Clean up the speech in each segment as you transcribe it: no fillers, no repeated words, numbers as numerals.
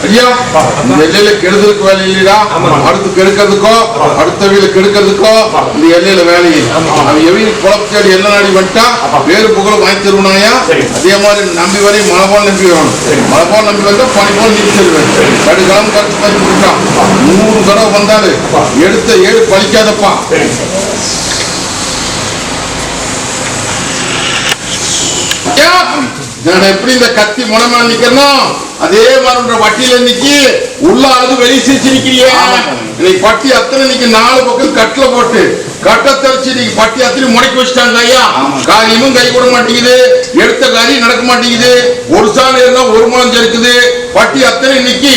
ஐயா இந்த எல்லையில கெடுதலுக்கு வேலை இல்லையா? அடுத்து கெடுக்கிறதுக்கோ அடுத்த வீல கெடுக்கிறதுக்கோ இந்த எல்லையில வேலை அவன் எவையும் குழப்பத்தேடி எல்லை நாடி வந்துட்டா வேறு புகழ வாங்கி தருவனாயா. அதே மாதிரி நம்பி வரை மழை போல் நம்பி வரணும். மழை போல் நம்பி வந்தா பனி போல் நீக்கி செல்வேன். கடுகளம் கருத்து பார்த்து கொடுத்தான் 100 தடவை வந்தாலும் எடுத்த ஏடு பழிக்காதப்பா. நான் எப்படி இந்த கத்தி முனமா நிக்கணும் அதே மாதிரி வட்டியில நிக்கி உள்ள அழுது வெளியே சிரிச்சு நிக்கிறியா? இன்னைக்கு பட்டி அத்தனை இன்னைக்கு 4 பக்கம் கட்டில போட்டு கட்ட தெளிச்சு இன்னைக்கு பட்டி அத்தனை முடக்கி வச்சுட்டாங்க ஐயா. காரியமும் கை கூட மாட்டேங்குது, எடுத்த காரியம் நடக்க மாட்டேங்குது. ஒரு சாணம் இருந்தா ஒரு முழம் இருக்குது. பட்டி அத்தனை இன்னைக்கு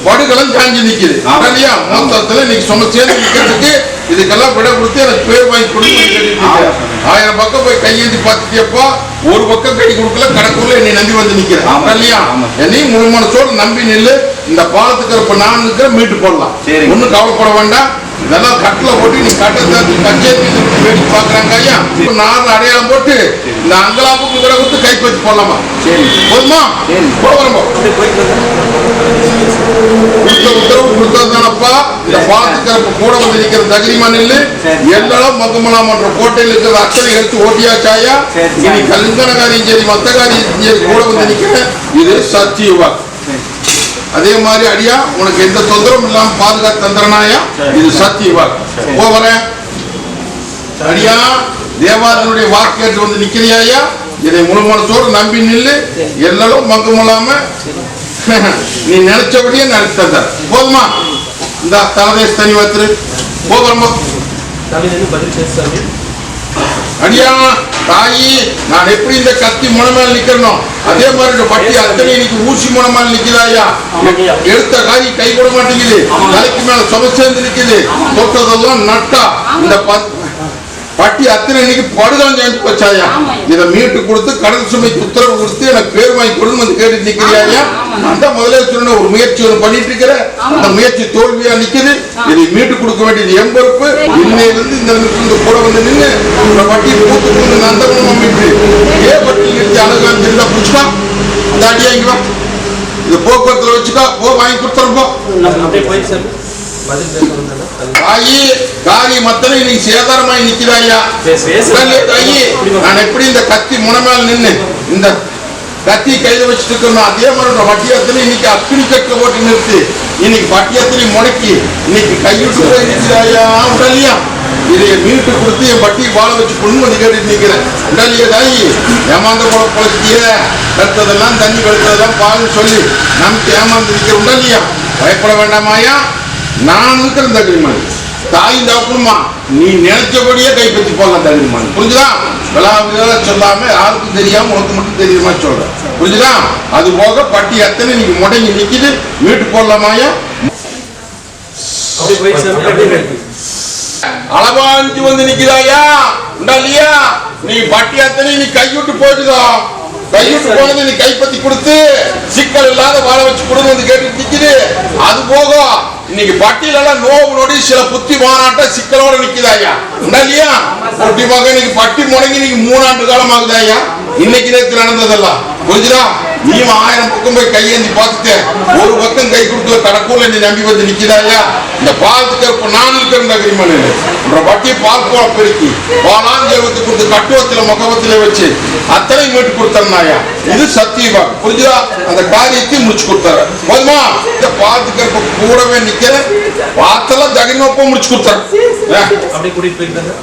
படுகளம் காஞ்சி நிக்குது இல்லையா? மொத்தத்துல இன்னைக்கு சும சேர்ந்து நிக்கிறதுக்கு இதுக்கெல்லாம் விட கொடுத்து எனக்கு பேர் வாங்கி கொடுத்து 1000 பக்கம் போய் கையெழுதி பார்த்துட்டியப்பா. ஒரு பக்கம் கை கொடுக்கல, கடற்கூர்ல என்னை நம்பி வந்து நிக்கிறேன் இல்லையா? என்னையும் முழு மனசோடு நம்பி நில்லு. இந்த பாலத்துக்கு இப்ப நான் இருக்கிற மீட்டு போடலாம், ஒன்னும் கவலைப்பட வேண்டாம். இதெல்லாம் கட்டில போட்டு நீ கட்டத்தை கச்சேரி வேடி பாக்குறாங்க ஐயா. நாலு அடையாளம் போட்டு இந்த அங்கலாப்புக்கு விட கொடுத்து கைப்பற்றி போடலாமா? போதுமா? போட வரம்போ உத்தரவு கொடுத்ததுதானப்பா. இந்த பாலத்துக்கு கூட வந்து நிக்கிற தகிரிமா நெல்லு எல்லாம் மங்கமலாம் என்ற கோட்டையில் இருக்கிற அத்தனை எடுத்து ஓட்டியாச்சாயா. இனி கல்கணகாரியும் சரி மத்த காரியம் சரி கூட வந்து நிக்கிற இது சத்தியவா. அதே மாதிரி அடியா உனக்கு எந்த தொந்தரவும் இல்லாம பாதுகாத்து தந்திரனாயா. இது சத்தியவா. போறேன் அடியா. தேவாரனுடைய வாக்கு கேட்டு வந்து நிக்கிறியாயா. இதை முழு மனசோடு நம்பி நில்லு. எல்லாம் மங்கமலாம நீ நினைச்சபடியே நினைச்சு தந்தார். போதுமா? இந்த தலதேச தனி வத்துரு போகிறோமா? அடியா தாயி நான் எப்படி இந்த கத்தி முனமேல் நிக்கணும் அதே மாதிரி பட்டி அத்தனை இன்னைக்கு ஊசி முனமேல் நிக்குதாயா. எடுத்த காய் கை கூட மாட்டேங்குது, தலைக்கு மேல சும சேர்ந்து நிக்குது. தொட்டதெல்லாம் நட்டா இந்த பட்டி அத்தனை இன்னைக்கு படுதான் சேர்ந்து போச்சாயா. இதை மீட்டு கொடுத்து கடல் சுமைக்கு உத்தரவு கொடுத்து எனக்கு பேர் வாங்கி கொடுத்து வந்து கேட்டு நிக்கிறியாயா. அந்த முதலே சொன்ன ஒரு முயற்சி ஒன்று பண்ணிட்டு இருக்கிற அந்த முயற்சி தோல்வியா நிக்குது. இதை மீட்டு கொடுக்க வேண்டியது என் பொறுப்பு. இன்னையிலிருந்து இந்த கூட வந்து நின்று இந்த பட்டி பூத்து கொண்டு நந்தவனம் மீட்டு பட்டி நிறுத்தி அழகான் தெரிந்தா புடிச்சுக்கா. இந்த அடியா இங்க இது போக்குவரத்துல வச்சுக்கா. போ வாங்கி கொடுத்துறப்போ காரி மத்தனை இன்னைக்கு சேதாரமாய் நிக்கிறாயா. நான் எப்படி இந்த கத்தி முனமேல் நின்று இந்த கத்தி கையில வச்சுட்டு இருக்கணும் அதே மாதிரி வட்டியத்திலே இன்னைக்கு அக்னி கட்டில போட்டு நிறுத்தி இன்னைக்கு வட்டியத்திலே முடக்கி இன்னைக்கு கைவிட்டு போய் நிற்கிறாயா. உடலியா இதை மீட்டு கொடுத்து என் பட்டியை வாழ வச்சு கொண்டு வந்து கேட்டு நிற்கிறேன். உடலியா தாயி ஏமாந்த போல பொழைச்சிய கருத்ததெல்லாம் தண்ணி கழுத்ததெல்லாம் பாருன்னு சொல்லி நமக்கு ஏமாந்து நிற்கிற. உடலியா பயப்பட வேண்டாமாயா. நான் இருக்கிற தகிரிமான் தாய் தகப்பனுமா நீ நினைச்சபடியே கைப்பற்றி போகலாம் தகிரிமான். புரிஞ்சுதா? விழாவில சொல்லாம யாருக்கும் தெரியாம உனக்கு மட்டும் தெரியுமா சொல்றேன். புரிஞ்சுதா? அது போக பட்டி எத்தனை நீங்க முடங்கி நிக்குது வீட்டு போடலாமாயா. அளவாஞ்சி வந்து நிக்கிறாயா. உண்டாலியா நீ பட்டி எத்தனை நீ கைவிட்டு போயிட்டுதா. கைவிட்டு போனது நீ கைப்பற்றி கொடுத்து சிக்கல் இல்லாத வாழ வச்சு கொடுத்து வந்து கேட்டு நிக்குது. அது போக இன்னைக்கு பட்டியல நோவு நொடி சில புத்தி மாநாட்ட சிக்கலோட நிக்குதாயா. இல்லையா? முக்கியமாக இன்னைக்கு பட்டி முடங்கி இன்னைக்கு 3 ஆண்டு காலம் ஆகுதாயா. இன்னைக்கு நேரத்தில் நடந்ததெல்லாம் புரிஞ்சுதா? நீ 1000 பக்கம் போய் கையேந்தி பார்த்துட்டு ஒரு பக்கம் கை கொடுத்து கடற்கூர்ல நீ நம்பி வந்து நிக்கிறாயா. இந்த பாலத்துக்கு நான் இருக்கிற தகிரிமன் பட்டி பால் போல பெருக்கி பாலாஞ்சேவத்தை கொடுத்து கட்டுவத்தில முகவத்தில வச்சு அத்தனை மீட்டு கொடுத்தா. இது சத்தியவா. புரிஞ்சுதா? அந்த காரியத்தை முடிச்சு கொடுத்தாரு. போதுமா? இந்த பாலத்துக்கு கூடவே நிக்கிற பார்த்தெல்லாம் தகிரிமப்ப முடிச்சு கொடுத்தாரு. அப்படி கூட்டிட்டு போயிருந்தாங்க.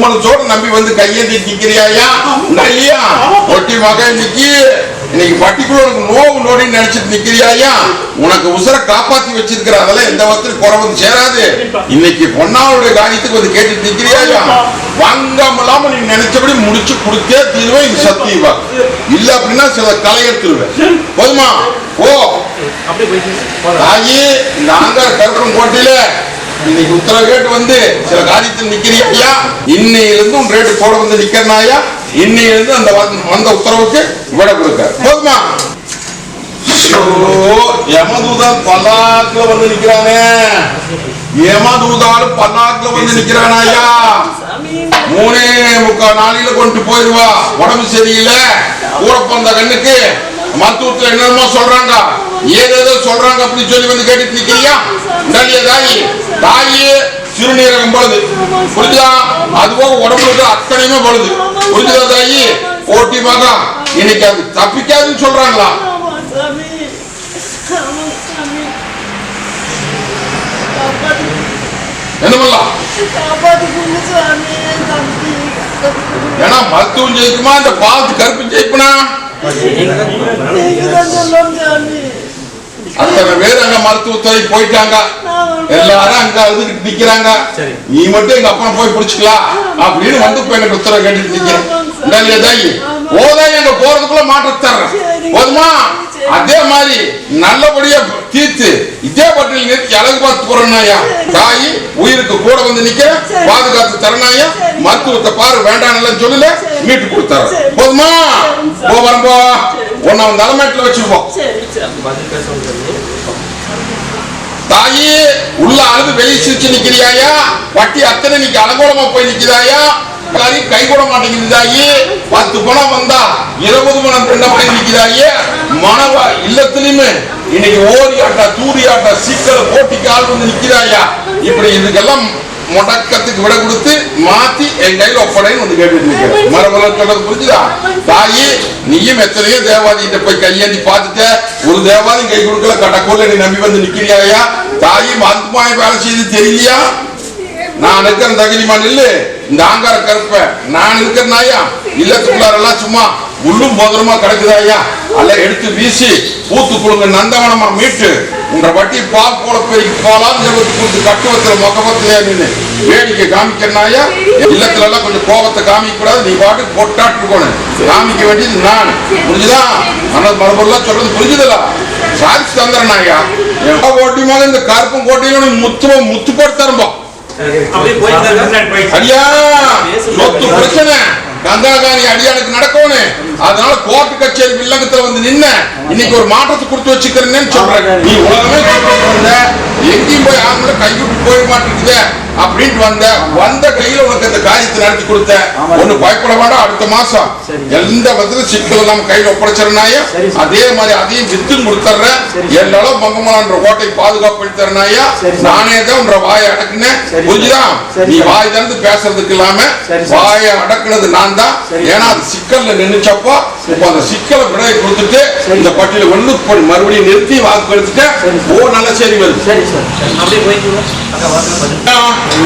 மனசோட நம்பி வந்து கையேந்தி நிக்கிறியாயா இல்லையா? ஒட்டி மகன் இன்னைக்கு பட்டிக்குள்ள உனக்கு நோவு நோடின்னு நினைச்சிட்டு நிக்கிறியாயா? உனக்கு உசுர காப்பாத்தி வச்சிருக்கிற அதெல்லாம் எந்த வகையிலும் குறை வந்து சேராது. இன்னைக்கு பொன்னாவுடைய காரியத்துக்கு வந்து கேட்டுட்டு நிக்கிறியாயா? வாங்காம இல்லாம நீ நினைச்சபடி முடிச்சு கொடுத்தே தீர்வேன். இது சத்தியவா இல்ல அப்படின்னா சில களை எடுத்துருவேன். போதுமா? ஓ தாயி இந்த ஆங்கார கருப்பம் கோட்டையில இன்னைக்கு உத்தரவு கேட்டு வந்து சில காரியத்தில் நிக்கிறியா? இன்னையிலிருந்து உன் ரேட்டு போட வந்து நிக்கிறனாயா? இன்னையிலிருந்து அந்த வந்த உத்தரவுக்கு விட கொடுக்க. போதுமா? யமதூதன் பல்லாக்குல வந்து நிக்கிறானே, யமதூதாலும் பல்லாக்குல வந்து நிக்கிறானாயா? 3.25 நாளில கொண்டு போயிருவா. உடம்பு சரியில்லை கூட பிறந்த கண்ணுக்கு மருத்துவத்துல என்னென்னமோ சொல்றாங்க, ஏதேதோ சொல்றாங்க அப்படின்னு சொல்லி வந்து கேட்டுட்டு நிக்கிறியா? தாயி தாயி சிறுநீரகம் பொழுது புரிஞ்சுதா? அதுபோக உடம்புல அத்தனையுமே பொழுது புரிஞ்சுதா தாயி? ஓட்டி மகா இன்னைக்கு அது தப்பிக்காதுன்னு சொல்றாங்களா? என்ன பண்ணலாம்? ஏன்னா மருத்துவம் ஜெயிக்குமா இந்த பாலத்து கருப்பு ஜெயிப்பனா? அத்தனை பேர் அங்க மருத்துவத்துறை போயிட்டாங்க, எல்லாரும் அங்க அழுதுகிட்டு நிக்கிறாங்க. நீ மட்டும் எங்க அப்பா போய் பிடிச்சுக்கலாம் அப்படின்னு வந்து எனக்கு உத்தரவு கேட்டுட்டு நிக்கிறேன். தாயி போதான் எங்க போறதுக்குள்ள மாற்றத்தை தர்றேன். போதுமா? அதே மாதிரி நல்லபடியா தீர்த்து இதே பட்டியல் நிறுத்தி அழகு பார்த்து போறேன்னாயா? தாயி உயிருக்கு கூட வந்து நிக்கிற பாதுகாத்து தரனாயா? மருத்துவத்தை பாரு வேண்டாம் சொல்லல மீட்டு கொடுத்தாரு. போதுமா? வரம்போ உன்னை தலைமையில வச்சிருப்போம். தாயி உள்ள அழுது வெளியே சிரிச்சு நிக்கிறியாயா? பட்டி அத்தனை இன்னைக்கு அலங்கோலமா போய் நிக்கிறாயா? கை கூட மாட்டேங்குது தாயி. 10 பணம் வந்தா 20 பணம் ரெண்ட போய் நிக்கிறாயே. மனவா இல்லத்திலுமே இன்னைக்கு ஓரியாட்டா தூரியாட்டா சீக்கிர போட்டிக்கு ஆள் வந்து நிக்கிறாயா? இப்படி இதுக்கெல்லாம் முடக்கத்துக்கு விட கொடுத்து மாத்தி என் கையில ஒப்படைன்னு வந்து கேட்டுட்டு நிக்கிறேன். மரபலம் சொல்றது புரிஞ்சுதா? தாயி நீயும் எத்தனையோ தேவாதிகிட்ட போய் கையேந்தி பார்த்துட்ட, ஒரு தேவாதி கை கொடுக்கல கடற்கோல நீ நம்பி வந்து நிக்கிறியாயா? தாயி மருத்துவமாய வேலை செய்து தெரியலையா? நான் இருக்கிற தகுதிமான் இல்ல இந்த ஆங்கார கருப்ப நான் இருக்கிறனாயா? இல்லத்துக்குள்ளாரெல்லாம் சும்மா உள்ளும் போதரமா கிடக்குதாயா? அல்ல எடுத்து வீசி பூத்து குழுங்க நந்தவனமா மீட்டு உங்க வட்டி பால் போல பெருக்கி போலாம் கொடுத்து கட்டுவத்துல முகபத்திலே நின்று வேடிக்கை காமிக்கிறனாயா? இல்லத்துல எல்லாம் கொஞ்சம் கோபத்தை காமிக்க கூடாது. நீ பாட்டு போட்டாட்டு இருக்கணும். காமிக்க வேண்டியது நான். புரிஞ்சுதா? ஆனால் மரபெல்லாம் சொல்றது புரிஞ்சுதா? சாதிச்சு தந்துறனாயா? கோட்டியமாக இந்த கருப்பும் கோட்டையில முத்து போட்டு தரும்போம் அடியா சொத்து பிரச்சனை கந்தாகாணி அடியானுக்கு நடக்கணும். அதனால கோர்ட்டு கச்சேரி வில்லங்கத்துல வந்து நின்ன இன்னைக்கு ஒரு மாற்றத்தை கொடுத்து வச்சுக்கிறேன்னு சொல்றேன். நீ உலகமே வந்த எங்கேயும் போய் ஆம்பளை கைவிட்டு போய் மாட்டேங்குது அப்படின்ட்டு வந்த கையில உனக்கு அந்த காரியத்தை நடத்தி கொடுத்த ஒண்ணு பயப்பட வேண்டாம். அடுத்த மாசம் எந்த விதத்துல சிக்கல் நம்ம கையில ஒப்படைச்சிடனாயா? அதே மாதிரி அதையும் வித்தும் கொடுத்துறேன். எல்லாரும் பங்கமலான்ற கோட்டை பாதுகாப்பு எடுத்துறனாயா? நானே தான் உன்ற வாயை அடக்குனேன். புரிஞ்சுதா? நீ வாய் திறந்து பேசுறதுக்கு இல்லாம வாயை அடக்குனது நான் தான். ஏன்னா அது சிக்கல்ல நின்னுச்சப்போ இப்ப அந்த சிக்கலை விடையை கொடுத்துட்டு இந்த பட்டியல ஒண்ணு மறுபடியும் நிறுத்தி வாக்கு எடுத்துட்டேன். ஓ நல்ல சரி வருது.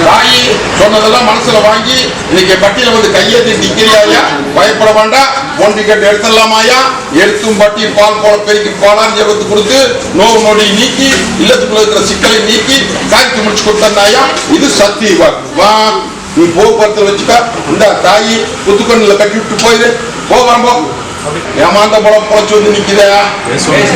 தாயி சொன்னதெல்லாம் மனசுல வாங்கி இன்னைக்கு பட்டியல வந்து கையேற்றி நிக்கிறியாயா? பயப்பட வேண்டாம். ஒன் டிக்கெட் எடுத்துடலாமாயா? எடுத்தும் பட்டி பால் போல பெருக்கி பாலான் ஜெபத்து கொடுத்து நோவு நோடி நீக்கி இல்லத்துக்குள்ள இருக்கிற சிக்கலை நீக்கி காய்ச்சி முடிச்சு கொடுத்தாயா? இது சத்திய வாக்கு. வா நீ போக்குவரத்துல வச்சுக்க. இந்த தாயி புத்துக்கண்ணுல கட்டி விட்டு போயிரு. போகிறம்போ ஏமாந்த பழம் பொழைச்சு வந்து நிக்குதா?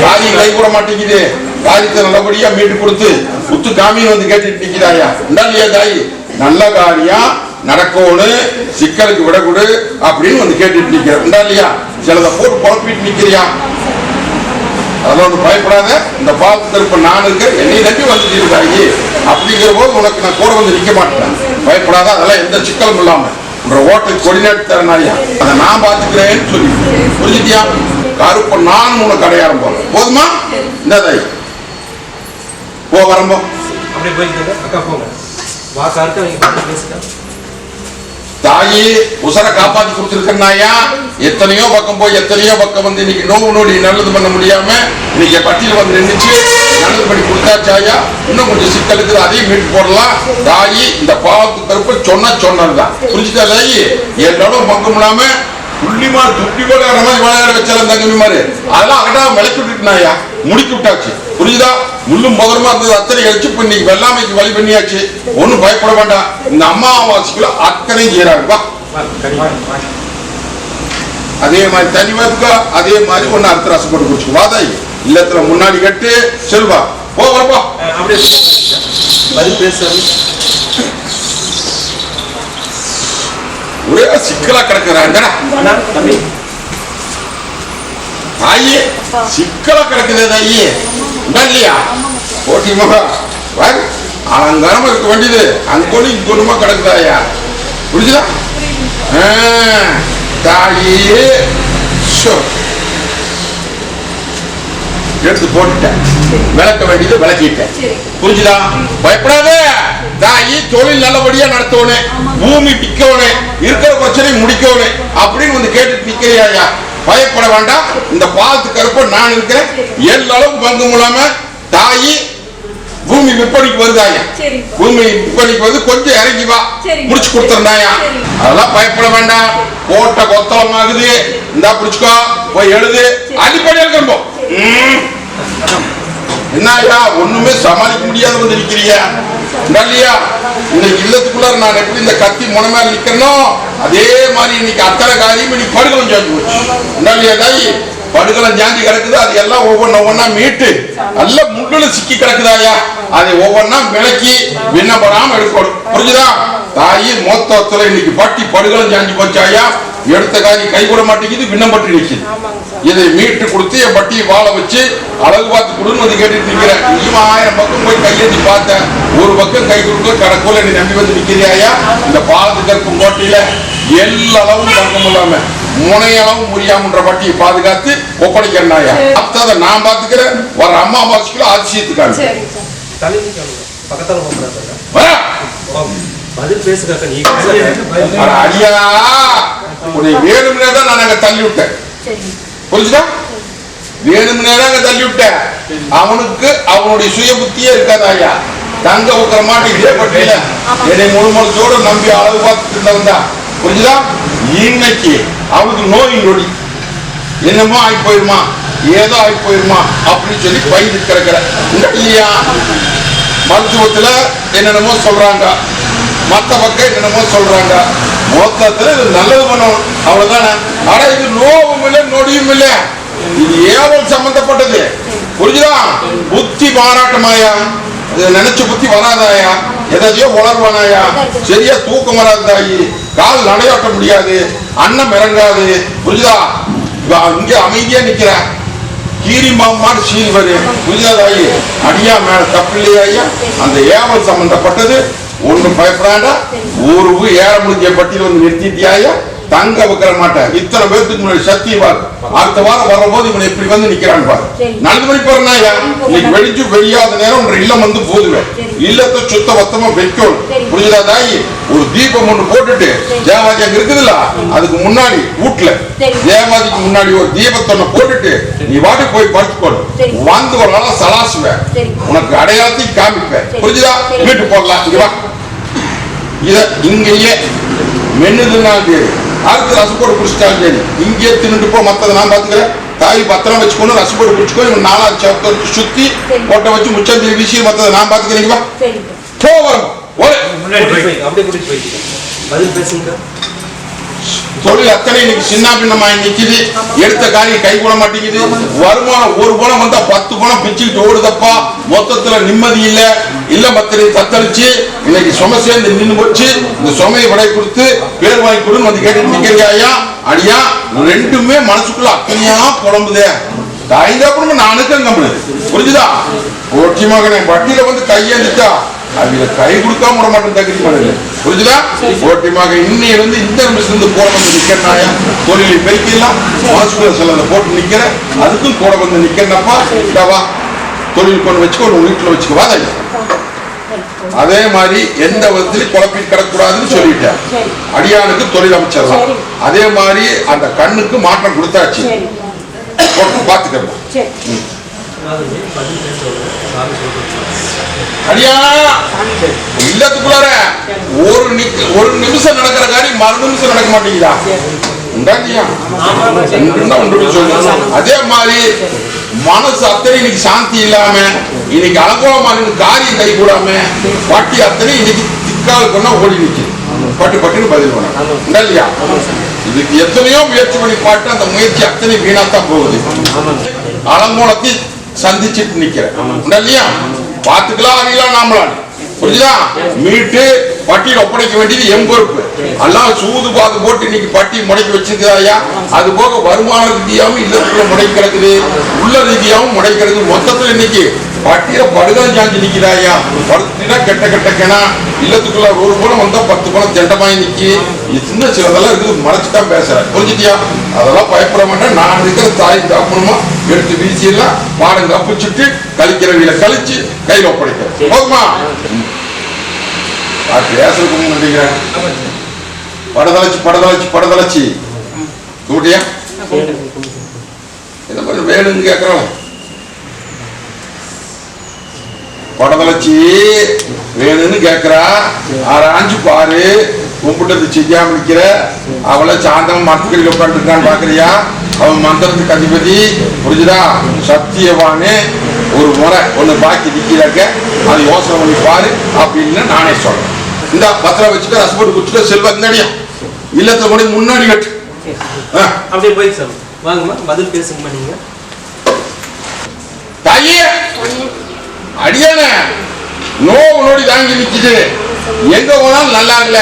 தாயி கை கூட மாட்டேங்குது. காரியத்தை நல்லபடியா மீட்டு கொடுத்து புத்து காமின்னு வந்து கேட்டுட்டு நிக்கிறாயா? இல்லையா தாயி? நல்ல காரியம் நடக்கணும், சிக்கலுக்கு விட கொடு அப்படின்னு வந்து கேட்டுட்டு நிக்கிற இல்லையா? சிலதை போட்டு குழப்பிட்டு நிக்கிறியா? அதெல்லாம் ஒன்று பயப்படாத. இந்த பாத்து திருப்ப நான் இருக்க என்னை நம்பி வந்துட்டு இருக்காயி அப்படிங்கிற போது உனக்கு நான் கூட வந்து நிக்க மாட்டேன். பயப்படாத. அதெல்லாம் எந்த சிக்கலும் இல்லாம உன்ற ஓட்டை கொடிநாட்டு தரனாயா? அதை நான் பாத்துக்கிறேன்னு சொல்லி புரிஞ்சுட்டியா? கருப்ப நான் உனக்கு அடையாளம் போறேன். போதுமா? இந்த தாய் போ வரம்போ தாயி உசர காப்பாத்தி கொடுத்துருக்கனாயா? எத்தனையோ பக்கம் போய் எத்தனையோ பக்கம் வந்து இன்னைக்கு நோவு நோடி நல்லது பண்ண முடியாம இன்னைக்கு பட்டியல வந்து நின்றுச்சு. நல்லது பண்ணி கொடுத்தாச்சாயா, இன்னும் கொஞ்சம் சிக்கல் இருக்குது, அதையும் மீட்டு போடலாம். தாயி இந்த பாவத்து கருப்பை சொன்னதுதான் புரிஞ்சுட்டா தாயி? என்னோட பங்கம் இல்லாம புள்ளிமார் துட்டி போல மாதிரி விளையாட வச்சாலும் தங்கமி மாதிரி அதெல்லாம் அகடா விளக்கி விட்டுனாயா, முடிக்கி விட்டாச்சு. புரிஞ்சுதா? முள்ளும் முதலமா இருந்தது அத்தனை கழிச்சு இப்ப இன்னைக்கு வெள்ளாமைக்கு வழி பண்ணியாச்சு. ஒன்னும் பயப்பட வேண்டாம். இந்த அம்மாவாசைக்குள்ள அத்தனை செய்யறாங்க. அதே மாதிரி தனி வாத்துக்கா, அதே மாதிரி ஒன்னு அர்த்த ரசம் போட்டு குடிச்சு வாதாய் இல்லத்துல முன்னாடி கட்டு செல்வா போ வரப்பா. ஒரே சிக்கலா கிடக்குறாங்க தாயே, சிக்கலா கிடக்குது தாயே இல்லையா? போட்டி மகா அலங்காரமா இருக்க வேண்டியது அங்கொன்னு இங்கொன்னுமா கிடக்குதாயா? புரிஞ்சுதா தாயே? எடுத்து போட்டுட்டேன், விளக்க வேண்டியது விளக்கிட்டேன். புரிஞ்சுதா? பயப்படாத தாயி, தொழில் நல்லபடியா நடத்தவனே, பூமி பிக்கவனே, இருக்கிற பிரச்சனை முடிக்கவனே அப்படின்னு வந்து கேட்டுட்டு நிக்கிறியா? பயப்பட வேண்டாம். இந்த பாலத்து கருப்ப நான் இருக்கிறேன். எல்லாரும் பங்கு மூலமா தாயி பூமி விற்பனைக்கு வருதாயா? பூமி விற்பனைக்கு வந்து கொஞ்சம் இறங்கி வா, முடிச்சு கொடுத்துருந்தாயா? அதெல்லாம் பயப்பட வேண்டாம். கோட்டை கொத்தளம் ஆகுது, இந்தா பிடிச்சுக்கோ, போய் எழுது. அடிப்படையில் கிளம்போ. என்னையா ஒண்ணுமே சமாளிக்க முடியாத வந்து நிக்கிறியா இல்லையா? இன்னைக்கு இல்லத்துக்குள்ள நான் எப்படி இந்த கத்தி முனமேல நிக்கிறனோ அதே மாதிரி இன்னைக்கு அத்தனை காரியம் இன்னைக்கு படுகலம் சாஞ்சி போச்சு இல்லையா தாயி? படுகலம் சாஞ்சி கிடக்குது. அது எல்லாம் ஒவ்வொன்னா மீட்டு நல்ல முள்ளுல சிக்கி கிடக்குதாயா? அதை ஒவ்வொன்னா விளக்கி விண்ணப்படாம எடுக்கணும். புரிஞ்சுதா தாயி? மொத்தத்துல இன்னைக்கு பட்டி படுகலம் சாஞ்சி போச்சாயா? எடுத்த காரி கை கூட மாட்டேங்குது, விண்ணப்பட்டு நிற்குது. இதை மீட்டு கொடுத்து என் பட்டியை வாழ வச்சு அழகு பார்த்து கொடுன்னு வந்து கேட்டுட்டு நிற்கிறேன். நீயும் 1000 பக்கம் போய் கையெழுத்தி பார்த்தேன், ஒரு பக்கம் கை கொடுக்க கடற்கோல நீ நம்பி வந்து நிற்கிறியாயா? இந்த பாலத்துக்கு இருக்கும் கோட்டையில எல்லாவும் தங்கம் இல்லாம முனையளவும் முடியாமன்ற பட்டியை பாதுகாத்து ஒப்படைக்கிறாயா? அப்பதான் நான் பாத்துக்கிறேன். வர அம்மாவாசைக்குள்ள அதிசயத்துக்கான அடியா உன்னை வேணும்னே தான் நான் அங்க தள்ளி விட்டேன். புரிஞ்சுதா? வேணும்னே தான் அங்க தள்ளி விட்டேன். அவனுக்கு அவனுடைய சுய புத்தியே இருக்காதாயா? தங்க உக்கிற மாட்டி இதே பட்டியல என்னை முழுமலத்தோட நம்பி அளவு பார்த்துட்டு இருந்தவன். புரிஞ்சுதா? இன்னைக்கு அவனுக்கு நோய் நொடி என்னமோ ஆகி போயிருமா, ஏதோ ஆகி போயிருமா அப்படின்னு சொல்லி பயிர் கிடக்கிற இல்லையா? மருத்துவத்துல என்னென்னமோ சொல்றாங்க, மத்த பக்கம் என்னென்னமோ சொல்றாங்க. மொத்தத்துல இது நல்லது பண்ணணும், அவ்வளவுதானே. ஆனா இது நோவும் இல்லை நொடியும் இல்லை, இது ஏவல் சம்பந்தப்பட்டது. புரிஞ்சுதா? புத்தி மாறாட்டமாயா? நினைச்ச புத்தி வராதாயா? எதையோ உணர்வானாயா? சரியா தூக்கம் வராதாயி? கால் நடையாட்ட முடியாது, அன்னம் இறங்காது. புரிஞ்சுதா? இங்க அமைதியா நிக்கிற கீரி மாமாடு சீல்வரு. புரிஞ்சுதாயி? அடியா மேல தப்பு இல்லையா? அந்த ஏவல் சம்பந்தப்பட்டது. ஒன்னும் பயப்படாண்டா. ஒரு ஏற முடிஞ்ச பட்டியல வந்து நிறுத்திட்டியாயா? தங்க வைக்கிற மாட்டேன். இத்தனை பேருக்கு முன்னாடி சத்தியவார் அடுத்த வாரம் வரும்போது இவன் எப்படி வந்து நிக்கிறான்னு பாரு. 4 மணி போறனாயா? இன்னைக்கு வெளிச்சு வெளியாத நேரம் உன்ற இல்லம் வந்து போதுவேன். இல்லத்தை சுத்த வத்தமா வைக்கணும். புரியுதா தாயி? ஒரு தீபம் ஒண்ணு போட்டுட்டு தேவாதி அங்க இருக்குதுல்ல, அதுக்கு முன்னாடி வீட்டுல தேவாதிக்கு முன்னாடி ஒரு தீபத்தொன்ன போட்டுட்டு நீ வாட்டி போய் படுத்துக்கணும். வந்து ஒரு நாளா சலாசுவேன், உனக்கு அடையாளத்தையும் காமிப்பேன். புரிஞ்சுதா? வீட்டு போடலாம். இங்க வா, இத இங்கேயே மென்னுதுனாலும் சரி, அடுத்து ரசப்போடு குடிச்சிட்டாலும் சரி, இங்கே தின்னுட்டு போ. மற்றதை நான் பார்த்துக்கிறேன். தாய் பத்திரம் வச்சுக்கணும், ரசப்போடு குடிச்சுக்கோ. இவன் 4வது சவத்தை வச்சு சுத்தி கொட்டை வச்சு முச்சந்தி வீசி மற்றதை நான் பார்த்துக்கிறீங்களா? போ வரும் தொழில் அத்தனை இன்னைக்கு சின்ன பின்னமா நிக்குது. எடுத்த காரியம் கை கூட மாட்டேங்குது. வருமானம் ஒரு பணம் வந்தா 10 பணம் பிச்சுக்கிட்டு ஓடுதப்பா. மொத்தத்துல நிம்மதி இல்ல. இல்ல மத்திரை தத்தளிச்சு இன்னைக்கு சுமை சேர்ந்து நின்று போச்சு. இந்த சுமையை விடை கொடுத்து பேர் வாங்கி கொடுன்னு வந்து கேட்டு நிக்கிறியா? அடியா ரெண்டுமே மனசுக்குள்ள அத்தனையா புலம்புதே. தாய்ந்தாப்புறம் நானுக்கு கம்பளுது. புரிஞ்சுதா? ஒட்டி மகனை வட்டியில வந்து கையெழுத்தா அதுல கை கொடுக்காம விட மாட்டேன். தகுதி பண்ணல. புரிஞ்சுதா? ஓட்டிமாக இன்னையில இருந்து இந்த நிமிஷத்துல போட வந்து நிக்கிறனாயா? தொழிலை பெருக்கலாம் மனசுக்குள்ள சில போட்டு நிக்கிற, அதுக்கும் கூட வந்து நிக்கிறப்பா. வா தொழில் கொண்டு வச்சுக்கோ, ஒரு வீட்டுல வச்சுக்கவா. அதே மாதிரி எந்த விதத்திலும் குழப்பி கிடக்கூடாதுன்னு சொல்லிட்டேன். அடியானுக்கு தொழில் அமைச்சிடலாம். அதே மாதிரி அந்த கண்ணுக்கு மாற்றம் கொடுத்தாச்சு. பாத்துக்கலாம். அடியா இல்லத்துக்குள்ளார ஒரு நிமிஷம் நடக்கிற காரியம் மறு நிமிஷம் நடக்க மாட்டேங்குதா? அதே மாதிரி மனசு அத்தனை இன்னைக்கு சாந்தி இல்லாம இன்னைக்கு அலங்கோலமான காரியம் கை கூடாம பட்டி அத்தனை இன்னைக்கு திக்கால் கொண்டா ஓடி நிற்குது. பட்டு பட்டுன்னு பதில் பண்ண இல்லையா? இதுக்கு எத்தனையோ முயற்சி பண்ணி பாட்டு அந்த முயற்சி அத்தனை வீணாத்தான் போகுது. அலங்கோலத்தை சந்திச்சுட்டு நிக்கிறேன் இல்லையா? பாத்துக்கலாம் அறியலாம் நாமளான் புரியுதா? மீட்டு பட்டியல் ஒப்படைக்க வேண்டியது என் பொறுப்பு. எல்லாம் சூது பாது போட்டு இன்னைக்கு பட்டி முடக்கி வச்சிருக்காயா. அது போக வருமான ரீதியாகவும் இல்லத்துக்குள்ள முடை கிடக்குது, உள்ள ரீதியாகவும் முடை கிடக்குது. மொத்தத்துல இன்னைக்கு பட்டியல படுதான் சாஞ்சி நிக்கிறாயா. படுத்துனா கெட்ட கெட்ட கிணா இல்லத்துக்குள்ள ஒரு பணம் வந்தா 10 பணம் திண்டமாயி நிக்கி. சின்ன சிலதெல்லாம் இருக்குது, மறைச்சுதான் பேசுறேன் புரிஞ்சுட்டியா? அதெல்லாம் பயப்பட மாட்டேன். நான் இருக்கிற தாய் தாப்பணுமா எடுத்து வீசியெல்லாம் பாடம் கப்பிச்சுட்டு கழிக்கிறவில கழிச்சு கையில ஒப்படைக்கிறேன். போதுமா? பேசுறதுக்கு நினைக்கிறேன். படதளச்சி படதளச்சி படதளச்சி கூட்டியா என்ன மாதிரி வேணும்னு கேட்கறோம். படதளச்சி வேணும்னு கேட்கிறா. ஆராய்ஞ்சு பாரு. கும்பிட்டது செய்யாம நிக்கிற அவளை சாந்தம் மரத்துக்கடியில் உட்காந்துருக்கான்னு பாக்குறியா? அவன் மந்திரத்துக்கு அதிபதி புரிஞ்சுதா? சத்தியவானு ஒரு முறை ஒண்ணு பாக்கி நிக்கிறாக்க அது யோசனை பண்ணி பாரு அப்படின்னு நானே சொல்றேன். இந்த பத்திரம் வச்சுக்க ரசப்பட்டு குடிச்சுக்க செல்வா இந்தடியா இல்லத்துல கூட முன்னாடி கட்டு. அப்படியே போய் சார் வாங்கம்மா பதில் பேசுங்கம்மா. நீங்க தாயே அடியான நோவு நோடி தாங்கி நிக்குது. எங்க போனாலும் நல்லா இல்ல.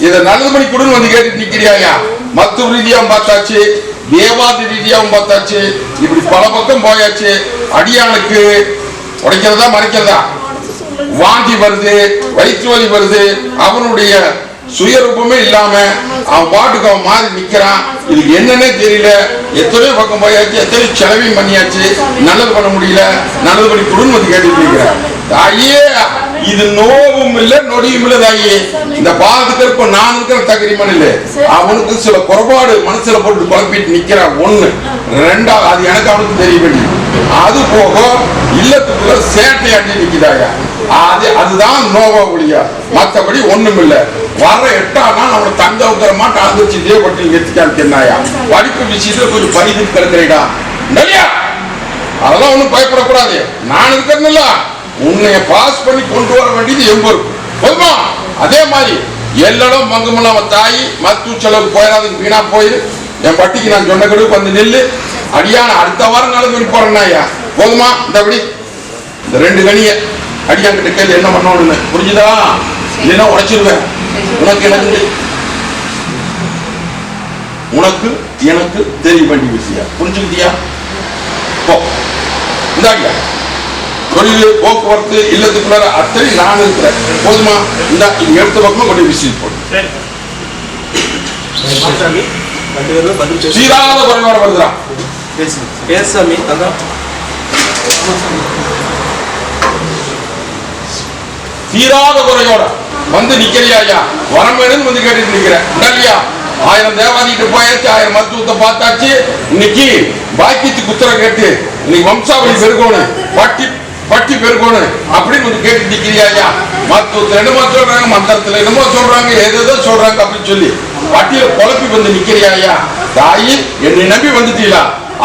இத நல்லது பண்ணி கொடுன்னு வந்து கேட்டு நிக்கிறியா? மருத்துவ ரீதியாவும் பார்த்தாச்சு, தேவாதி ரீதியாவும் பார்த்தாச்சு, இப்படி பல பக்கம் போயாச்சு. அடியானுக்கு உடைக்கிறதா மறைக்கிறதா? வாந்தி வருது, வயிற்று வலி வருது. அவனுடைய சுயரூபமே இல்லாம அவன் பாட்டுக்கு அவன் மாறி நிக்கிறான். இதுக்கு என்னன்னே தெரியல. எத்தனையோ பக்கம் போயாச்சு, எத்தனையோ செலவையும் பண்ணியாச்சு, நல்லது பண்ண முடியல. நல்லது பண்ணி கொடுன்னு வந்து கேட்டு இருக்கிறான். தாயே இது நோவும் இல்ல நொடியும் இல்ல தாயே. இந்த பாதத்துக்கு இருப்ப நான் இருக்கிற தகரிமன் இல்ல. அவனுக்கு சில குறைபாடு மனசுல போட்டு குழப்பிட்டு நிக்கிறான். ஒண்ணு ரெண்டாவது அது எனக்கு அவனுக்கு தெரிய வேண்டியது. அது போக இல்லத்துக்குள்ள சேட்டையாட்டி நிக்கிறாங்க. அதுதான் நோவா ஒழியா, மற்றபடி ஒண்ணும் இல்ல. வர 8ஆம் நாள் அவனை தங்க உத்தர மாட்டான். அழைச்சி இதே பட்டியல் எத்திக்காயா. படிப்பு விஷயத்துல கொஞ்சம் பரிந்து கிடக்கிறா இல்லையா? அதெல்லாம் ஒண்ணும் பயப்படக்கூடாது. நான் இருக்கிறேன்ல, உன்னைய பாஸ் பண்ணி கொண்டு வர வேண்டியது என் பொறுப்பு. போதுமா? அதே மாதிரி எல்லாரும் மங்குமல்ல தாய் மருத்துவ செலவுக்கு போயிடாதுக்கு வீணா போயிரு. என் பட்டிக்கு நான் சொன்ன கடுக்கு வந்து நெல்லு. அடியான அடுத்த வாரம் நல்லது பண்ணி போறேன்னா போதுமா? இந்த அப்படி இந்த 2 கனிய அடியாங்கிட்ட கேள்வி என்ன பண்ணணும்னு புரிஞ்சுதா? இல்லைன்னா உடைச்சிருவேன். உனக்கு எனக்கு உனக்கு எனக்கு தெரிய வேண்டிய விஷயம் புரிஞ்சுக்கிட்டியா? போ இந்தாங்க. தொழில் போக்குவரத்து இல்லத்துக்குள்ள அத்தனை நான் இருக்கிறேன். போதுமா? இந்த எடுத்த பக்கமா கொஞ்சம் விசில் போடு. சீராத குறைபாடு வருகிறான். பேசாமி தீராத குறையோட வந்து நிக்கிறியா? வரம் வேணும்னு வந்து கேட்டு நிக்கிறேன் இல்லையா? 1000 தேவாதிட்டு போயாச்சு, 1000 மருத்துவத்தை பார்த்தாச்சு. இன்னைக்கு பாக்கியத்துக்கு உத்தரவு கேட்டு இன்னைக்கு வம்சாவளி பெருகணும், பட்டி பெருகணும் அப்படின்னு வந்து கேட்டு நிக்கிறியா? மருத்துவத்துல என்னமோ சொல்றாங்க, மந்திரத்துல என்னமோ சொல்றாங்க, ஏதோ சொல்றாங்க அப்படின்னு சொல்லி பட்டியல குழப்பி வந்து நிக்கிறியா? தாயி என்னை நம்பி வந்துட்டீங்களா?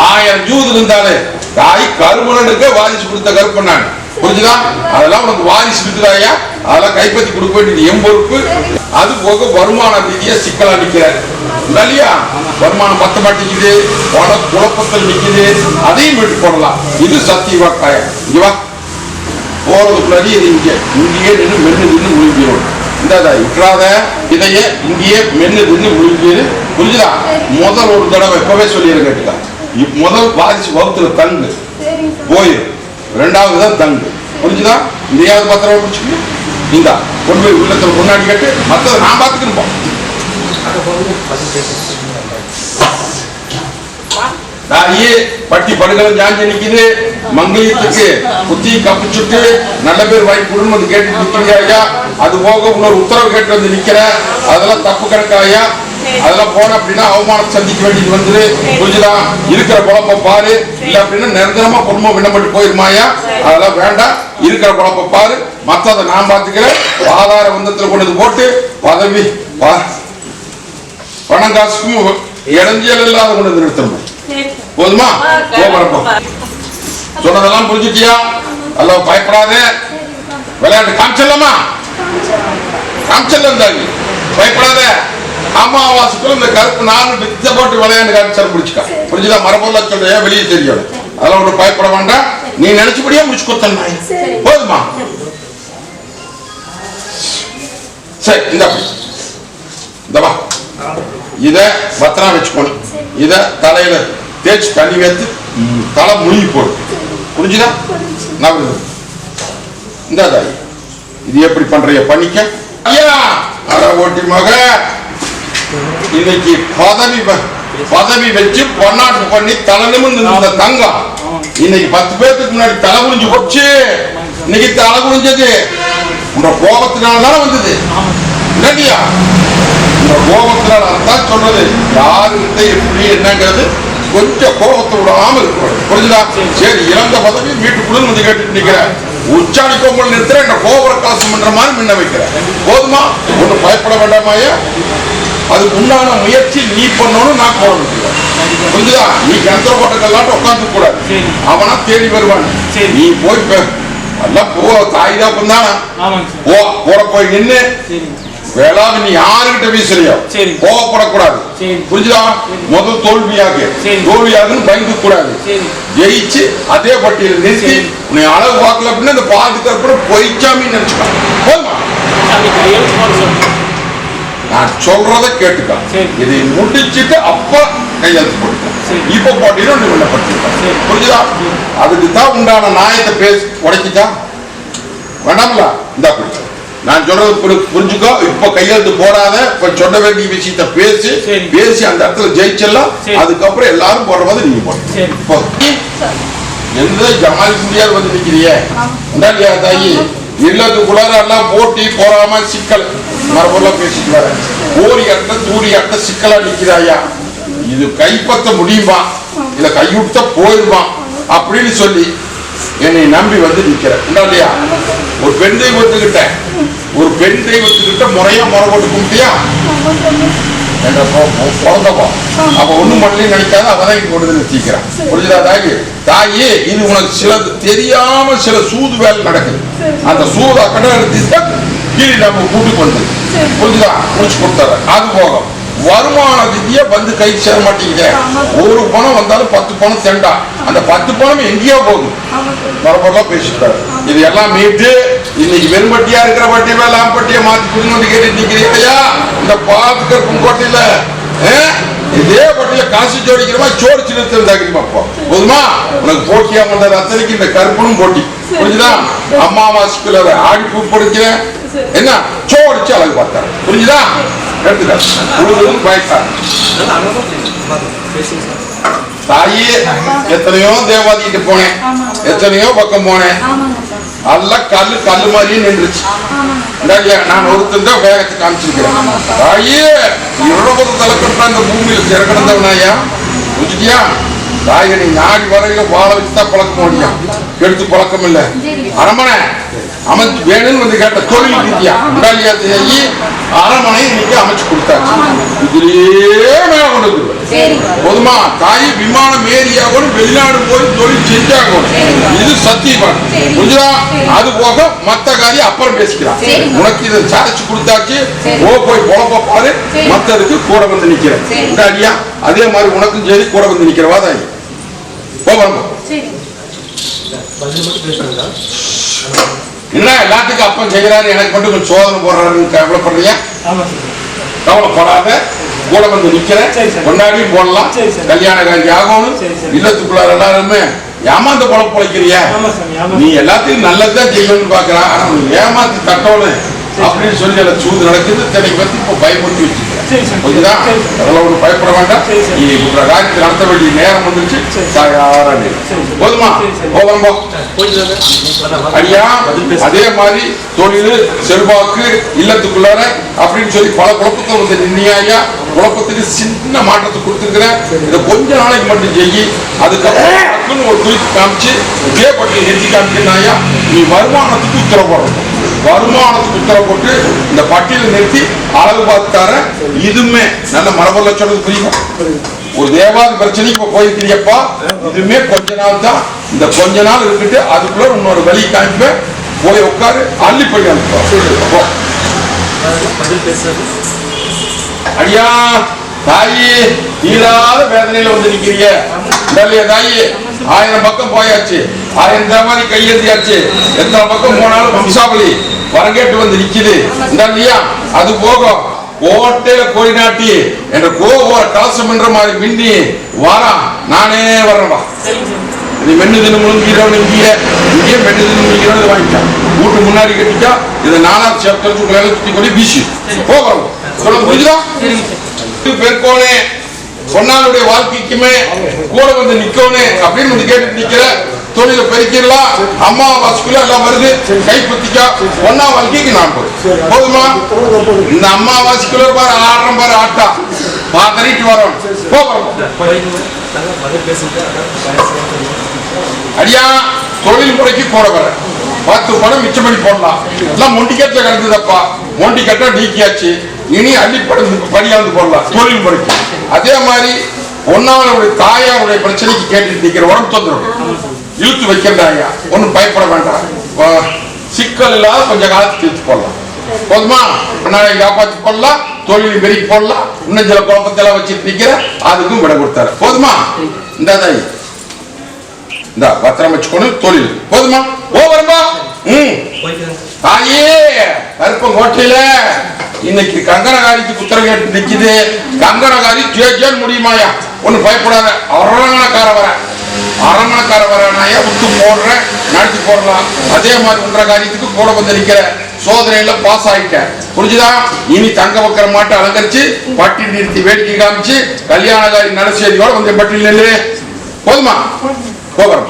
1000 ஜூது இருந்தாலே தாய் கருமனுக்கு வாரிசு கொடுத்த கருப்பண்ணான் புரிஞ்சுதா? அதெல்லாம் உனக்கு வாரிசு இருக்குதாயா? அதெல்லாம் கைப்பற்றி கொடுக்க வேண்டியது என் பொறுப்பு. அது போக வருமான ரீதியா சிக்கலா நிக்கிறாரு இல்லையா? வருமானம் பத்த மாட்டேங்குது, பல குழப்பத்தில் நிக்குது. அதையும் விட்டு போடலாம். இது சத்திய வாக்காயம். இங்க வா, போறதுக்குள்ளாடி இது இங்கேயே நின்று மென்னு நின்று முழுங்கிடும். இந்தாதா விட்டுறாத இதைய இங்கேயே மென்னு நின்று முழுங்கிடு. புரிஞ்சுதா? முதல் ஒரு தடவை எப்பவே சொல்லிடுற கேட்டுக்கா. முதல் வாரிசு வகுத்துல தங்கு போயிரு, 2வது தான் தங்கு. புரிஞ்சுதா? இதையாவது பத்திரமா பிடிச்சிக்க. இந்தா கொண்டு போய் உள்ளத்துல முன்னாடி கேட்டு மற்றதை நான் பார்த்துக்கிருப்போம். பட்டி படுகளை ஜாஞ்சி நிக்குது. மங்கயத்துக்கு குத்தி கப்பிச்சுட்டு நல்ல பேர் வாங்கி கொடுன்னு வந்து கேட்டு நிக்கிறீங்க. அது போக இன்னொரு உத்தரவு கேட்டு வந்து நிக்கிற. அதெல்லாம் தப்பு கணக்காயா? அதெல்லாம் போன அப்படின்னா அவமானம் சந்திக்க வேண்டியது வந்து புரிஞ்சுதா? இருக்கிற குழப்ப பாரு, இல்ல அப்படின்னா நிரந்தரமா குடும்பம் விண்ணப்பட்டு போயிருமாயா? அதெல்லாம் வேண்டாம். இருக்கிற குழப்ப பாரு, மத்ததை நான் பாத்துக்கிறேன். ஆதார வந்தத்துல கொண்டு போட்டு பதவி பணம் காசுக்கும் இடைஞ்சல் இல்லாத கொண்டு வந்து நிறுத்தணும். போதுமா? சொன்னதெல்லாம் புரிஞ்சுட்டியா? அல்ல பயப்படாதே. விளையாட்டு காமிச்சலாமா? காமிச்சல இருந்தாங்க. பயப்படாத. அமாவாசைக்குள்ள இந்த கருப்பு நானும் வித்த போட்டு விளையாண்டு காமிச்சாலும் பிடிச்சிக்கா. புரிஞ்சுதா? மரபொருளா சொல்றியா? வெளியே தெரியும். அதெல்லாம் ஒன்று பயப்பட வேண்டாம். நீ நினைச்சபடியா முடிச்சு கொடுத்தேன். போதுமா? சரி, இந்தவா இத பத்திரம் வச்சுக்கணும். இத தலையில தேய்ச்சி தண்ணி வைத்து தலை முழுகி போடு. புரிஞ்சுதா? இந்த தாய் இது எப்படி பண்றிய பண்ணிக்க. ஐயா அட ஓட்டி மக, இன்னைக்கு பதவி வச்சு பொன்னாட்டு பண்ணி தலை நிமிர்ந்து இருந்த தங்கம் இன்னைக்கு 10 பேருக்கு முன்னாடி தலை குளிஞ்சு போச்சு. இன்னைக்கு தலை குளிஞ்சது உங்க கோபத்தினால்தான் வந்தது இல்லையா? உங்க கோபத்தினால தான் சொல்றது. யாருக்கிட்ட எப்படி என்னங்கிறது கொஞ்சம் கோபத்தை விடாம இருக்கணும். புரிஞ்சுதா? சரி, இறந்த பதவி வீட்டுக்குள்ள வந்து கேட்டுட்டு நிக்கிறேன். உச்சாணி கொம்பல் நிறுத்துற என்ன கோபுர காசம் பண்ற மாதிரி முன்ன வைக்கிறேன். போதுமா? ஒண்ணு பயப்பட வேண்டாமாயா? அதுக்கு உண்டான முயற்சி நீ பண்ணணும். நான் போட முடியும். புரிஞ்சுதா? நீ கிணத்துல போட்டக்கெல்லாம் உட்காந்து கூடாது. அவனா தேடி வருவான். நீ போய் எல்லாம் போ. தாய்தான் பண்ணானா போட போய் நின்று வேளாண் நீ யாருகிட்ட வீசலையோ கோவப்படக்கூடாது. புரிஞ்சுதா? முதல் தோல்வியாகுன்னு பயந்து கூடாது. ஜெயிச்சு அதே பட்டியல நிறுத்தி உன்னை அளவு பார்க்கல அப்படின்னா இந்த பாதுகாப்பு பொய்ச்சாமின்னு நினைச்சுக்கலாம். போதுமா? நான் சொல்றத கேட்டுக்கா. இதை முடிச்சுட்டு அப்ப கையெழுத்து போட்டுக்க. இப்ப போட்டியிலும் நீ விண்ணப்பட்டிருக்க. புரிஞ்சுதா? அதுக்கு தான் உண்டான நியாயத்தை பேசி உடைச்சிட்டா வேண்டாம்ல. இந்த பிடிச்ச நான் சொல்றது புரிஞ்சுக்கோ. இப்ப கையெழுத்து போடாத. இப்ப சொல்ல வேண்டிய விஷயத்த பேசி அந்த இடத்துல ஜெயிச்சலாம். அதுக்கப்புறம் எல்லாரும் போடுற மாதிரி நீங்க போடுங்க. எந்த ஜமால் இந்தியாவில் வந்து நிக்கிறிய இல்லையா தாயி? இல்லத்துக்குள்ளார எல்லாம் போட்டி போறாம சிக்கல் மரபெல்லாம் பேசிட்டு வர ஓடி அட்ட தூடி அட்ட சிக்கலா நிக்கிறாயா? இது கைப்பற்ற முடியுமா? இல்ல கைவிட்ட போயிருமா அப்படின்னு சொல்லி என்னை நம்பி வந்து நிக்கிறேன் இல்லையா? ஒரு பெண் தெய்வத்துக்கிட்ட முறையா முறை போட்டு கும்பிட்டியா? பிறந்தப்போ அப்ப ஒண்ணும் பண்ணலன்னு நினைக்காத. அவதான் இங்க கொண்டு வந்து நிறுத்திக்கிறான். புரிஞ்சுதா தாயி? தாயி இது உனக்கு சிலது தெரியாம சில சூது வேலை நடக்குது. அந்த சூதா கடை எடுத்து கீழே நம்ம கூட்டு கொண்டு புரிஞ்சுதா முடிச்சு கொடுத்தாரு. அது போகும். வருமான ரீதியா வந்து கை சேர மாட்டேங்குது. ஒரு பணம் வந்தாலும் 10 பணம் தெண்டா. அந்த 10 பணம் எங்கேயோ போகுது. மரபெல்லாம் பேசிட்டாரு. இது எல்லாம் மீட்டு இன்னைக்கு வெண்பட்டியா இருக்கிற பட்டியல லாம்பட்டியை மாத்தி புரிஞ்சு வந்து கேட்டு நிக்கிறீங்களா? இந்த பாத்துக்கிற புங்கோட்டையில இதே பட்டியல காசு ஜோடிக்கிறமா சோடிச்சு நிறுத்தி பார்ப்போம். போதுமா? உனக்கு போட்டியா வந்தது அத்தனைக்கு இந்த கருப்பனும் போட்டி. புரிஞ்சுதா? அம்மாவாசைக்குள்ள ஆடி பூ பொடிக்கிறேன் என்ன சோடிச்சு அழகு பார்த்தாரு. புரிஞ்சுதா? தாயே எத்தனையோ தேவாதிக்கிட்டு போனேன். எத்தனையோ பக்கம் போனேன். எல்லாம் கல்லு மாதிரியே நின்றுச்சு. நான் ஒருத்தன் வேகத்தை காமிச்சிருக்கிறேன். தாயே இவ்வளவு தலைக்கட்டா இந்த பூமியில சிறக்கடந்தவனாயா? புரிஞ்சுட்டியா? தாயை நீ நாடி வரையில வாழ வச்சுதான் பழக்கம் முடியும். எடுத்து பழக்கம் இல்லை. அரமனை அமைச்சு வேணும்னு வந்து கேட்ட தொழில் ரீதியா அரமனை இன்னைக்கு அமைச்சு கொடுத்தாச்சு. இதுலயே மேல கொண்டு போதுமா? தாய் விமானம் ஏரியாவோடு வெளிநாடு போய் தொழில் செஞ்சாகணும். இது சத்தியமான புரிஞ்சா? அது போக மத்த காரியம் அப்புறம் பேசிக்கிறான். உனக்கு இதை சாதிச்சு கொடுத்தாச்சு. போய் பொழப்ப பாரு. மத்ததுக்கு கூட வந்து நிக்கிறேன். அதே மாதிரி உனக்கும் சரி கூட வந்து நிக்கிறவா தாய். என்ன எல்லாத்துக்கும் அப்பம் செய்யறாரு, எனக்கு மட்டும் கொஞ்சம் சோதனை போடுறாருன்னு கவலைப்படுறியா? கவலைப்படாத. கூட வந்து நிக்கிறேன். கொண்டாடி போடலாம். கல்யாண காட்சி ஆகணும். இல்லத்துக்குள்ளார எல்லாருமே ஏமாந்து பொழைக்கிறியா? நீ எல்லாத்தையும் நல்லதுதான் செய்யணும்னு பாக்குறா. ஆனா ஏமாத்தி தட்டோன்னு அப்படின்னு சொல்லி எல்லாம் சூது நடக்குது. தனக்கு வந்து இப்ப பயப்படுத்தி வச்சுக்கிறேன். புரியுதா? அதெல்லாம் ஒண்ணு பயப்பட வேண்டாம். நீ காரியத்தை நடத்த வேண்டிய நேரம் வந்துச்சு. போதுமா? போகிறோம் போ. போயிட்டு வாங்க. ஐயா பதில் பேசுங்க. அதே மாதிரி தொழில் செல்வாக்கு இல்லத்துக்குள்ளார அப்படின்னு சொல்லி பல குழப்பத்தை வந்து நின்னியா ஐயா. குழப்பத்துக்கு சின்ன மாற்றத்தை கொடுத்துருக்கிறேன். இதை கொஞ்ச நாளைக்கு மட்டும் செய்யி, அதுக்கப்புறம் ஒரு குறிப்பு காமிச்சு இதே பட்டியல் நிறுத்தி காமிக்கிறாயா. நீ வருமானத்துக்கு உத்தரவு போடணும். வருமானத்துக்கு உத்தரவு போட்டு இந்த பட்டியலை நிறுத்தி அளவு பார்த்துக்கார. இதுமே நல்ல மரபுள்ள சொல்றது புரியுமா? ஒரு தேவாதி பிரச்சனைக்கு இப்ப போயிருக்கிறியப்பா. இதுமே கொஞ்ச நாள் தான். இந்த கொஞ்ச நாள் இருக்கிட்டு அதுக்குள்ள இன்னொரு வழி காமிப்பேன். போய் உட்காரு, அள்ளி போய் அனுப்போ. பதில் பேசுறது. ஐயா தாயி தீராத வேதனையில வந்து நிக்கிறீங்க இல்லையா தாயி? 1000 பக்கம் போயாச்சு, 1000 தேவாரி கையெழுத்தியாச்சு. எத்தனை பக்கம் போனாலும் வம்சாவளி வரங்கேட்டு வந்து நிக்குது இல்லையா? அது போகும். கோட்டையில கோழி நாட்டி என்ற கோபுர கலசம் என்ற மாதிரி மின்னி வாரா. நானே வர்றேன்பா. நீ மென்னு தினம் முழுங்கிறவன் இங்கேயே மென்னு தினம் முழுங்கிறவன் வாங்கிட்டான். வீட்டு முன்னாடி கட்டிட்டா இதை 4வது சாப்டர் சுத்தி கொண்டு வீசி போகிறோம். சொல்ல புரியுதா? பேர்கோனே பொன்னாளுடைய வாழ்க்கைக்குமே கூட வந்து நிக்கோனே அப்படின்னு வந்து கேட்டு நிக்கிற. தொழில பெருக்கிடலாம். அம்மாவாசைக்குள்ள எல்லாம் வருது. கைப்பத்திக்கா ஒன்னா வாழ்க்கைக்கு நான் போதுமா? இந்த அம்மாவாசைக்குள்ள பாரு ஆடுறோம் பாரு ஆட்டா பாத்தறிட்டு வரோம். போகிறோம். பதில் பேசுங்க. அடியா தொழில் முறைக்கு போட வர 10 படம் மிச்சம் பண்ணி போடலாம். எல்லாம் மொண்டிக்கட்டில் கிடந்ததப்பா. மொண்டிக்கட்டா நீக்கியாச்சு. இனி அள்ளிப்படம் படியாந்து போடலாம் தொழில் முறைக்கு. அதே மாதிரி ஒன்னாளுடைய தாயாருடைய பிரச்சனைக்கு கேட்டு நிற்கிற உடம்பு தொந்தரவு இழுத்து வைக்கிறாங்க. ஒன்னும் பயப்பட வேண்டாம். சிக்கல் இல்லாத கொஞ்சம் காலத்துக்கு இழுத்து போடலாம். போதுமா? அண்ணாவை காப்பாற்றி போடலாம். தொழில் பெருக்கி போடலாம். இன்னும் சில குழப்பத்தெல்லாம் வச்சுட்டு நிக்கிற அதுக்கும் விட கொடுத்தாரு. போதுமா? இந்த தாய் இந்த பத்திரம் வச்சுக்கொண்டு தொழில் போதுமா? போவரம்பா. தாயே கருப்பம் கோட்டையில இன்னைக்கு கங்கணகாரிக்கு புத்திரம் கேட்டு நிக்குது. கங்கணகாரி ஜேஜேன்னு முடியுமாயா? ஒன்னும் பயப்படாத. அரமணக்கார வரானாயா விட்டு போடுறேன், நடத்தி போடலாம். அதே மாதிரி ஒன்றரை காரியத்துக்கு கூட வந்து நிக்கிற. சோதனையில பாஸ் ஆயிட்டேன். புரிஞ்சுதா? இனி தங்க வைக்கிற மாட்டை அலங்கரிச்சு பட்டியல் நிறுத்தி வேடிக்கை காமிச்சு கல்யாணகாரி நடச்சேரியோட வந்து பட்டியல் நெல்லு. போதுமா? போகிறோம்.